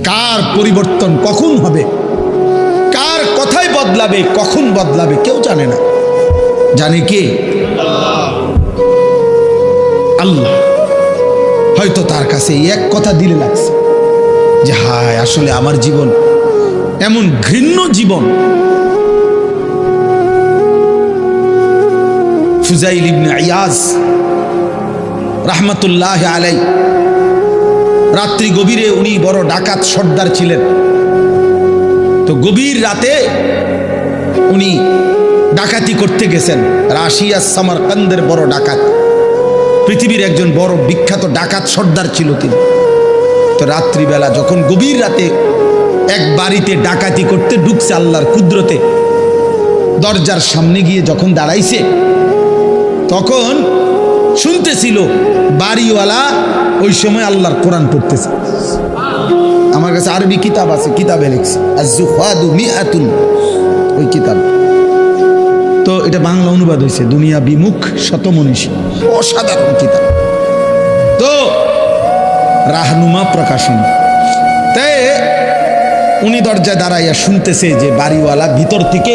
কার পরিবর্তন কখন হবে, কার কথাই বদলাবে, কখন বদলাবে কেউ জানে না। জানে কে? আল্লাহ। হয়তো তার কাছে এক কথা দিলে লাগছে যে হায় আসলে আমার জীবন এমন ঘৃণ্য জীবন। ফুজাইল ইবনে ইয়াজ রাহমাতুল্লাহ আলাই, রাত্রি গভীরে উনি বড় ডাকাত সর্দার ছিলেন। তো গভীর রাতে উনি ডাকাতি করতে গেছেন। রাশিয়া সামারকান্দের বড় ডাকাত, পৃথিবীর একজন বড় বিখ্যাত ডাকাত সর্দার ছিল তিনি। তো রাত্রিবেলা যখন গভীর রাতে এক বাড়িতে ডাকাতি করতে ঢুকছে আল্লাহর কুদরতে, দরজার সামনে গিয়ে যখন দাঁড়াইছে তখন শুনতেছিল বাড়িওয়ালা ওই সময় আল্লাহর কোরআন পড়তেছে। আমার কাছে আরবি কিতাব আছে, কিতাবে লিখছে আজ-জুহাদু মিআতুন, ওই কিতাব। তো এটা বাংলা অনুবাদ হয়েছে দুনিয়া বিমুখ শতমনীষী, অসাধারণ কিতাব। তো রাহনুমা প্রকাশনী। তাই উনি দরজায় দাঁড়াইয়া শুনতেছে যে বাড়িওয়ালা ভিতর থেকে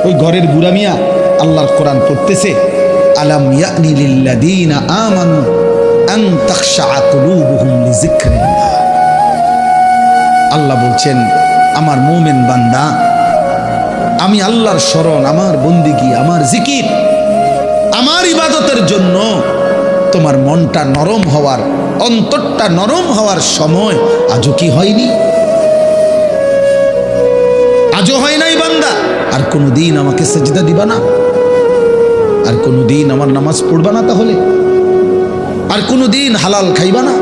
ওই ঘরের বুড়া মিয়া আল্লাহর কোরআন পড়তেছে। আলাম ইয়ানি লিল্লাযীনা আমানু আন তাখশা কুলুবুহুম লিযিকরিল্লাহ। আল্লাহ বলছেন আমার মুমিন বান্দা, আমি আল্লাহর শরণ, আমার বন্দিগি, আমার জিকির, আমার ইবাদতের জন্য তোমার মনটা নরম হওয়ার, অন্তরটা নরম হওয়ার সময় আজও কি হয়নি? আজও হয় নাই বান্দা? আর কোনোদিন আমাকে সেজদা দিবা না? আর কোনোদিন আমার নামাজ পড়বা না? তাহলে আর কোনোদিন হালাল খাইবা না?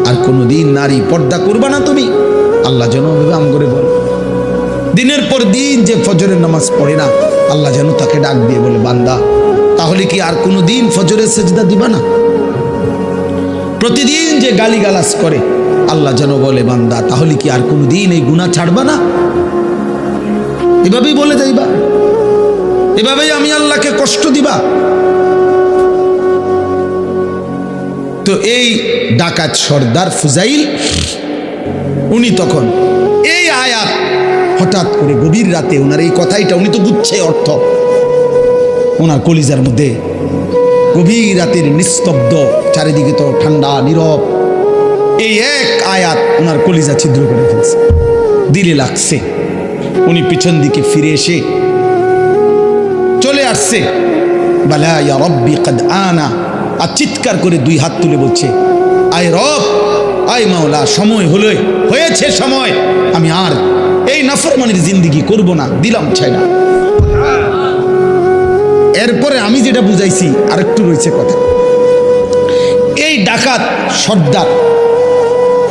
আর কোনোদিন নারী পর্দা করবা না তুমি? আল্লাহ যেন আম করে বলে, দিনের পর দিন যে ফজরের নামাজ পড়ে না, আল্লাহ যেন তাকে ডাক দিয়ে বলে বান্দা তাহলে কি আর কোনোদিন ফজরের সেজদা দিবা না? প্রতিদিন যে গালিগালাজ করে, আল্লাহ যেন বলে বান্দা তাহলে কি আর কোনোদিন এই গুনাহ ছাড়বা না? এভাবেই বলে যাইবা, এভাবেই আমি আল্লাহকে কষ্ট দিবা। তো এই ডাকাত সর্দার ফুজাইল উনি তখন এই আয়াত হঠাৎ করে গভীর রাতে ওনার এই কথাইটা, উনি তো বুঝছে অর্থ, ওনার কলিজার মধ্যে গভীর রাতের নিস্তব্ধ, চারিদিকে তো ঠান্ডা নীরব, এই এক আয়াত ওনার কলিজা ছিদ্র করে ফেলছে, দিলে লাগছে। উনি পিছন দিকে ফিরে এসে চলে আসছে, বালা ইয়া রব্বি কদ আনা, আর চিৎকার করে দুই হাত তুলে বলছে আয় রব, আয় মাওলা, সময় হলো, হয়েছে সময়, আমি আর এই নাফরমানির জিন্দেগি করব না, দিলাম ছাইড়া। এরপরে আমি যেটা বুঝাইছি আরেকটু রয়েছে কথা। এই ডাকাত সর্দার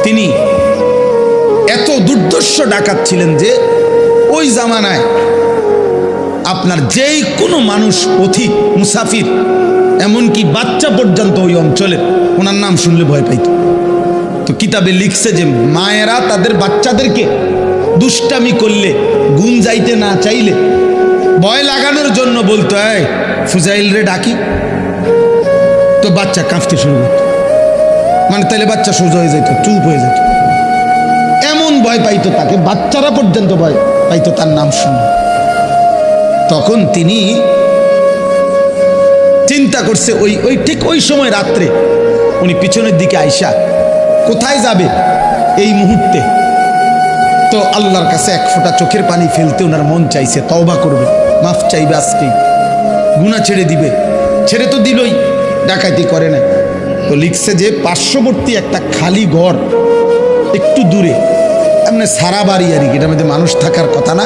তিনি এত দুর্ধর্ষ ডাকাত ছিলেন যে ওই জামানায় আপনার যেই কোনো মানুষ, পথিক, মুসাফির, এমনকি বাচ্চা পর্যন্ত ওই অঞ্চলে ওনার নাম শুনলে ভয় পাইত। তো কিতাবে লিখছে যে মায়েরা তাদের বাচ্চাদেরকে দুষ্টামি করলে, গুণ যাইতে না চাইলে ভয় লাগানোর জন্য বলতো এই ফুজাইল রে ডাকি, তো বাচ্চা কাঁপতে শুরু করতো, মানে তাইলে বাচ্চা সোজা হয়ে যেত, চুপ হয়ে যেত, এমন ভয় পাইতো তাকে, বাচ্চারা পর্যন্ত ভয় পাইতো তার নাম শুনে। তখন তিনি চিন্তা করছে ওই ঠিক ওই সময় রাত্রে উনি পিছনের দিকে আইসা কোথায় যাবে এই মুহূর্তে, তো আল্লাহর কাছে এক ফোঁটা চোখের পানি ফেলতে ওনার মন চাইছে, তওবা করবে, মাফ চাইবে, আজকেই গুনাহ ছেড়ে দিবে। ছেড়ে তো দিলই, ডাকাতি করে না। তো লিখছে যে পার্শ্ববর্তী একটা খালি ঘর একটু দূরে, এমনি সারা বাড়ি আর কি, এটার মধ্যে মানুষ থাকার কথা না,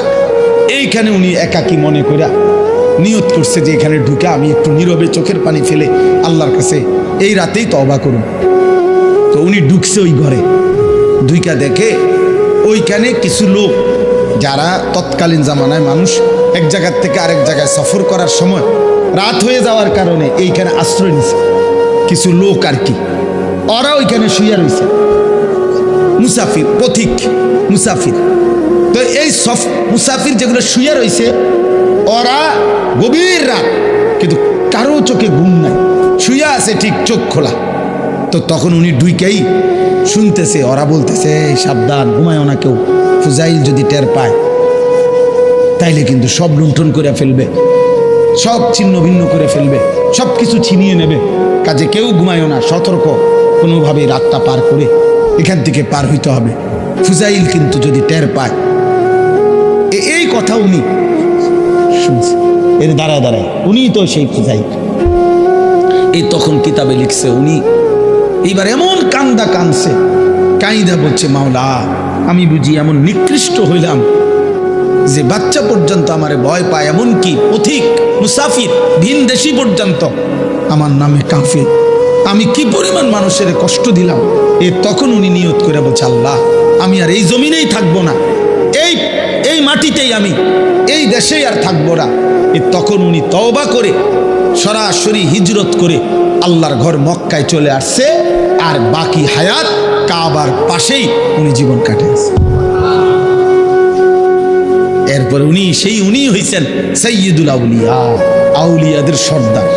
এইখানে উনি একাকী মনে করে নিয়ত করছে যে এখানে ঢুকে আমি একটু নীরবে চোখের পানি ফেলে আল্লাহর কাছে এই রাতেই তওবা করুন। তো উনি ঢুকছে ওই ঘরে, ঢুইকা দেখে ওইখানে কিছু লোক, যারা তৎকালীন জামানায় মানুষ এক জায়গার থেকে আরেক জায়গায় সফর করার সময় রাত হয়ে যাওয়ার কারণে এইখানে আশ্রয় নিছে কিছু লোক আর কি, ওরা ওইখানে শুয়ে রয়েছে, মুসাফির, পথিক মুসাফির। তো এই মুসাফির যেগুলো শুয়ে রয়েছে, ওরা গভীর রাত, কিন্তু কারো চোখে ঘুম নাই, শুয়ে আছে ঠিক চোখ খোলা, তো তখন উনি ডুইকেই শুনতেছে, ওরা বলতেছে এই সাবধান, ঘুমায়ও না কেউ, ফুজাইল যদি টের পায় তাইলে কিন্তু সব লুণ্ঠন করে ফেলবে, সব ছিন্ন ভিন্ন করে ফেলবে, সব কিছু ছিনিয়ে নেবে, কাজে কেউ ঘুমায়ও না, সতর্ক, কোনোভাবে রাতটা পার করে এখান থেকে পার হইতে হবে, ফুজাইল কিন্তু যদি টের পায়। এই কথা উনি শুনছে, এর দাঁড়ায় দাঁড়ায় উনি তো সেই ফুজাইল। এই তখন কিতাবে লিখছে উনি এইবার এমন কান্দা কানছে, কাইদা বলছে মাওলা আমি বুঝি এমন নিকৃষ্ট হইলাম যে বাচ্চা পর্যন্ত আমারে ভয় পায়, এমনকি পথিক মুসাফির ভিন দেশি পর্যন্ত আমার নামে কাঁপে, আমি কি পরিমাণ মানুষের কষ্ট দিলাম। তখন উনি নিয়ত করে বলছে আল্লাহ আমি আর এই জমিনেই থাকবো না, এই মাটিতেই আমি এই দেশেই আর থাকবো না। তখন উনি তওবা করে সরাসরি হিজরত করে আল্লাহর ঘর মক্কায় চলে আসছে, আর বাকি হায়াত কাবার পাশেই উনি জীবন কাটিয়েছে। এরপর উনি হইছেন সাইয়্যিদুল আউলিয়া, আউলিয়াদের সর্দার।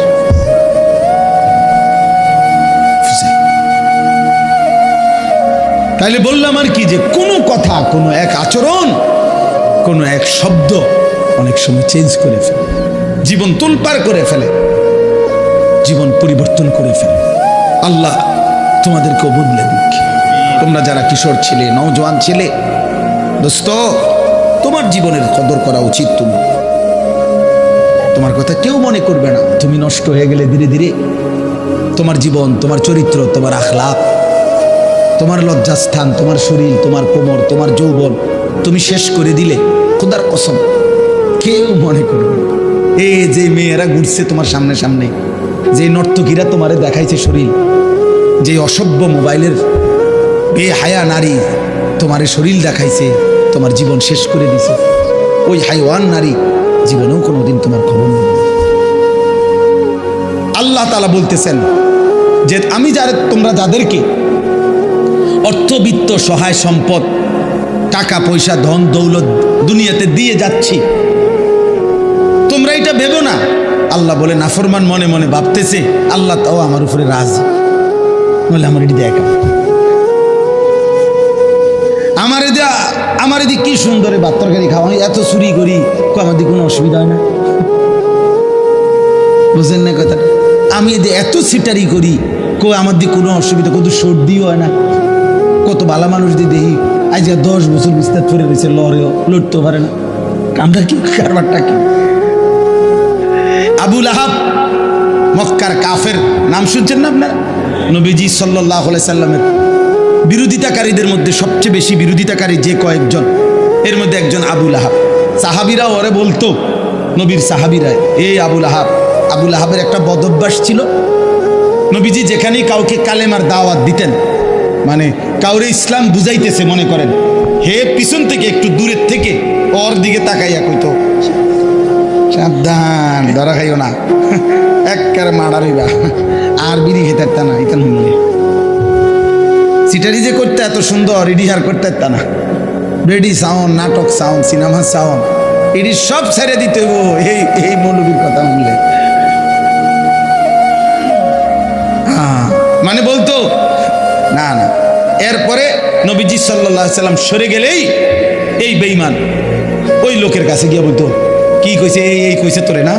তাইলে বললাম আর কি যে কোনো কথা, কোনো এক আচরণ, কোনো এক শব্দ অনেক সময় চেঞ্জ করে ফেলে, জীবন তোলপাড় করে ফেলে, জীবন পরিবর্তন করে ফেলে। আল্লাহ তোমাদেরকেও বদলে দিক। তোমরা যারা কিশোর ছিলে, নওজোয়ান ছিলে, দোস্ত তোমার জীবনের কদর করা উচিত। তোমার কথা কেউ মনে করবে না, তুমি নষ্ট হয়ে গেলে ধীরে ধীরে তোমার জীবন, তোমার চরিত্র, তোমার আখলাক, তোমার লজ্জাস্থান, তোমার শরীর, তোমার কোমর, তোমার যৌবন তুমি শেষ করে দিলে খোদার কসম কেউ মনে করবে না। এই যে মেয়েরা ঘুরছে তোমার সামনে সামনে, যে নর্তকীরা তোমারে দেখাইছে শরীর, যে অসভ্য মোবাইলের বেহায়া নারী তোমারে শরীর দেখাইছে, তোমার জীবন শেষ করে দিছে, ওই হাইওয়ান নারী জীবনেও কোনোদিন তোমার খবর নেবে না। আল্লাহ তাআলা বলতেছেন যে আমি তোমরা যাদেরকে অর্থবিত্ত, সহায় সম্পদ, টাকা পয়সা, ধন দৌলত দুনিয়াতে দিয়ে যাচ্ছি, তোমরা এটা ভেবো না। আল্লাহ বলে নাফরমান মনে মনে ভাবতেছে আল্লাহ তাও আমার উপরে রাজি, বলে আমার এটি দেখা, আমার এদিকে কি সুন্দর ভাত তরকারি খাওয়া, আমি এত চুরি করি, আমার দিকে কোনো অসুবিধা হয় না, বুঝলেন না কথা? আমি এত সিটারি করি, আমার দিকে কোনো অসুবিধা, কত সর্দিও হয় না, কত ভালো মানুষ দিয়ে দেখি আজ 10 বছর বিস্তার ফিরে রয়েছে, লড়েও লড়তেও পারে না, আমরা কি কারবারটা কি? আবু লাহাব মক্কার কাফের, নাম শুনছেন না আপনারা? নবীজি সাল্লাল্লাহু আলাইহি সাল্লামের বিরোধিতাকারীদের মধ্যে সবচেয়ে বেশি বিরোধিতাকারী যে কয়েকজন, এর মধ্যে একজন আবু লাহাব। সাহাবীরা ওরে বলতো, নবীর সাহাবীরা, এই আবু লাহাব। আবু লাহাবের একটা বদ অভ্যাস ছিল, নবীজি যেখানেই কাউকে কালেমার দাওয়াত দিতেন, মানে কাউরে ইসলাম বুঝাইতেছে মনে করেন, হে পিছন থেকে একটু দূরের থেকে ওর দিকে তাকাইয়া কইতো সাবধান, ধরা খাইও না, একবারে মারারিবা, আর বিড়ি খেতে না, ইতান হইলে সিটারি যে করতে এত সুন্দর, রিডিহার করতে না, রেডি সাউন্ড, নাটক সাউন্ড, সিনেমা সাউন্ড, এটি সব ছেড়ে দিতে এই মৌলবীর কথা শুনলে। হ্যাঁ, মানে বলতো না না। এরপরে নবীজি সাল্লাল্লাহু আলাইহি সাল্লাম সরে গেলেই এই বেঈমান ওই লোকের কাছে গিয়ে বলতো, কি কইছে, এই কইছে তোরে না,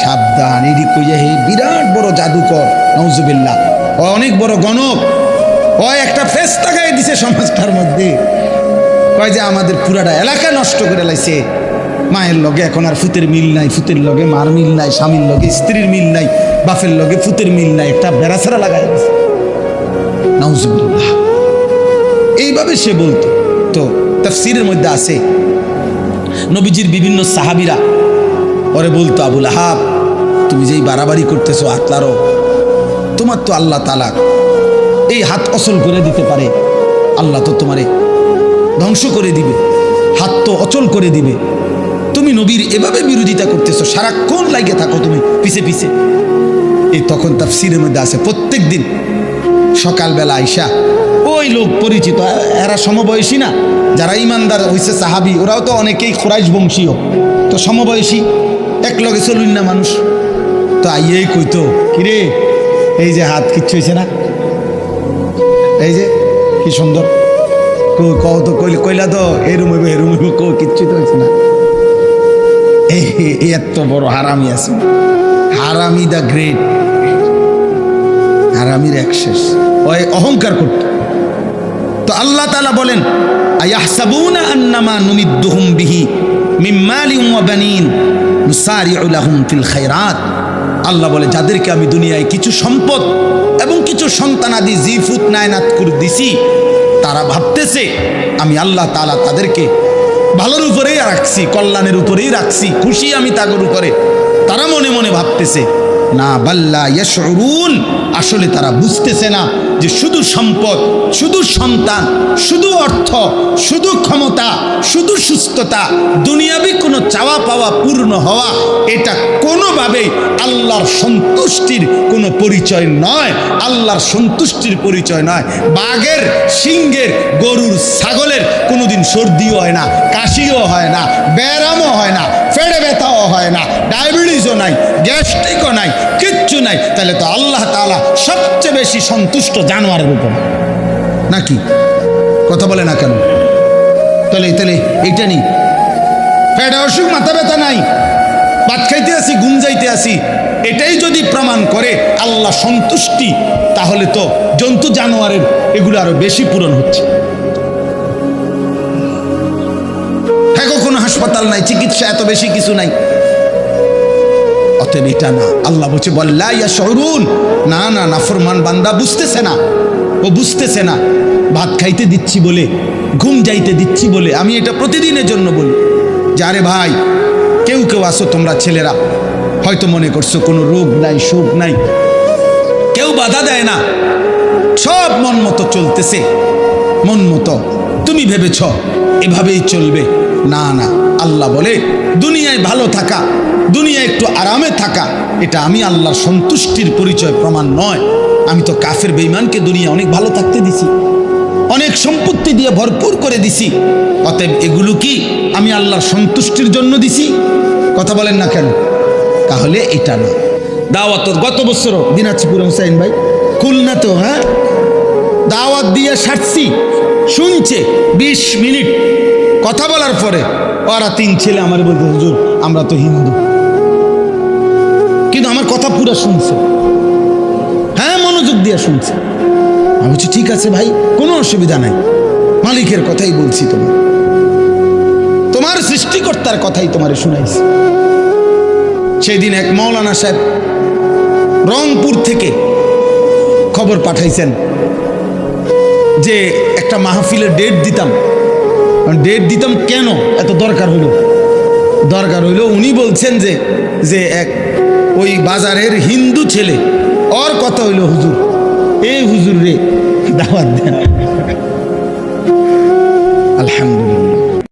সাবধান, এটি কইছে এই বিরাট বড় জাদুকর, নাউজুবিল্লাহ, ও অনেক বড় গণক, ও একটা ফেরেশতা গায়ে দিছে সমাজটার মধ্যে, কয় যে আমাদের পুরাটা এলাকা নষ্ট করে লাইছে, মায়ের লগে এখন আর ফুতের মিল নাই, ফুতের লগে মার মিল নাই, স্বামীর লগে স্ত্রীর মিল নাই, বাপের লগে ফুতের মিল নাই, একটা বেড়াছাড়া লাগাই দিছে, নাউজুবিল্লাহ। এইভাবে সে বলতো। তো তাফসীরের মধ্যে আছে নবীজির বিভিন্ন সাহাবীরা ওরে বলতো, আবু লাহাব তুমি যেই বাড়াবাড়ি করতেছো, আতলারো, তোমার তো আল্লাহ তাআলা এই হাত অচল করে দিতে পারে, আল্লাহ তো তোমারে ধ্বংস করে দিবে, হাত তো অচল করে দিবে, তুমি নবীর এভাবে বিরোধিতা করতেছো, সারাক্ষণ লাগিয়ে থাকো তুমি পিছে পিছে। এই তখন তাফসীরের মধ্যে আছে প্রত্যেক দিন সকালবেলা আইসা ওই লোক পরিচিত, এরা সমবয়সী না, যারা ইমানদার হইছে সাহাবী, ওরাও তো অনেকেই কুরাইশ বংশীয়, তো সমবয়সী, এক লগে চলুন না মানুষ, তো আইয়েই কইতো, কিরে এই যে হাত, কিচ্ছু হয়েছে না? এই যে কি সুন্দর কত কইলা তো এরুম হইব এরুম হইব, কিচ্ছু তো হয়েছে না। এই এত বড় হারামি আছে, হারামি দ্য গ্রেট, হারামির এক শেষ, ওই অহংকার করত। তো আল্লাহ তাআলা বলেন আয়াহসাবুনা আন্নামা নুমিদ্দুহুম বিহি মিন মালিন ওয়া বানিন নুসারিউ লাহুম ফিল খায়রাত। আল্লাহ বলে যাদেরকে আমি দুনিয়ায় কিছু সম্পদ এবং কিছু সন্তানাদি জিফুত নায়নাত করে দিছি, তারা ভাবতেছে আমি আল্লাহ তাআলা তাদেরকে ভালোর উপরেই রাখছি, কল্যাণের উপরেই রাখছি, খুশি আমি তাদের উপরে। তারা মনে মনে ভাবতেছে না, বাল্লা ইয়াশউরুন, আসলে তারা বুঝতেছে না যে শুধু সম্পদ, শুধু সন্তান, শুধু অর্থ, শুধু ক্ষমতা, শুধু সুস্থতা, দুনিয়াবি কোনো চাওয়া পাওয়া পূর্ণ হওয়া, এটা কোনোভাবেই আল্লাহর সন্তুষ্টির কোনো পরিচয় নয়, আল্লাহর সন্তুষ্টির পরিচয় নয়। বাঘের, সিংহের, গরুর, ছাগলের কোনোদিন সর্দিও হয় না, কাশিও হয় না, ব্যায়ামও হয় না, পেটে ব্যথাও হয় না, ডায়াবেটিসও নাই, গ্যাস্ট্রিকও নাই, কিচ্ছু নাই। তাহলে তো আল্লাহ তাআলা সবচেয়ে বেশি সন্তুষ্ট জানোয়ারের উপর, নাকি? কথা বলে না কেন? তাহলে এইটা নেই, পেটে অসুখ, মাথা ব্যথা নাই, ভাত খাইতে আসি, ঘুম যাইতে আসি, এটাই যদি প্রমাণ করে আল্লাহ সন্তুষ্টি, তাহলে তো জন্তু জানোয়ারের এগুলো আরো বেশি পূরণ হচ্ছে। হ্যাঁ, কোনো হাসপাতাল নাই, চিকিৎসা এত বেশি কিছু নাই, অতএব এটা না। আল্লাহ বলছে বল্লা ইয়াশউরুন, না না, নাফরমান বান্দা বুঝতেছে না, ও বুঝতেছে না। ভাত খাইতে দিচ্ছি বলে, ঘুম যাইতে দিচ্ছি বলে, আমি এটা প্রতিদিনের জন্য বলি যে আরে ভাই, কেউ কেউ আসো তোমরা ছেলেরা, হয়তো মনে করছো কোনো রোগ নাই, সুখ নাই, কেউ বাধা দেয় না, সব মন মতো চলতেছে, মন মতো তুমি ভেবেছ এভাবেই চলবে। না না, আল্লাহ বলে দুনিয়ায় ভালো থাকা, দুনিয়ায় একটু আরামে থাকা, এটা আমি আল্লাহর সন্তুষ্টির পরিচয় প্রমাণ নয়। আমি তো কাফের বেঈমানকে দুনিয়া অনেক ভালো থাকতে দিছি, অনেক সম্পত্তি দিয়ে ভরপুর করে দিছি, অতএব এগুলো কি আমি আল্লাহর সন্তুষ্টির জন্য দিছি? কথা বলেন না কেন? তাহলে এটা না। দাওয়াত গত বছর দিনাজপুরে হুসাইন ভাই খুলনা তো, হ্যাঁ, দাওয়াত দিয়ে সারছি, শুনছে 20 মিনিট কথা বলার পরে ওরা 3 ছেলে আমার বলতে, হুজুর আমরা তো হিন্দু, কিন্তু আমার কথা পুরো শুনছে, হ্যাঁ, মনোযোগ দিয়ে শুনছে। আমি বলছি ঠিক আছে ভাই, কোনো অসুবিধা নাই, মালিকের কথাই বলছি, তোমার সৃষ্টিকর্তার কথাই তোমারে শুনাইছি। সেই দিন এক মাওলানা সাহেব রংপুর থেকে খবর পাঠাইছেন যে একটা মাহফিলের ডেট দিতাম। কেন এত দরকার হইল? উনি বলছেন যে এক ওই বাজারের হিন্দু ছেলে, ওর কথা হইল হুজুর, এই হুজুর রে দাওয়াত দেন। আলহামদুলিল্লাহ।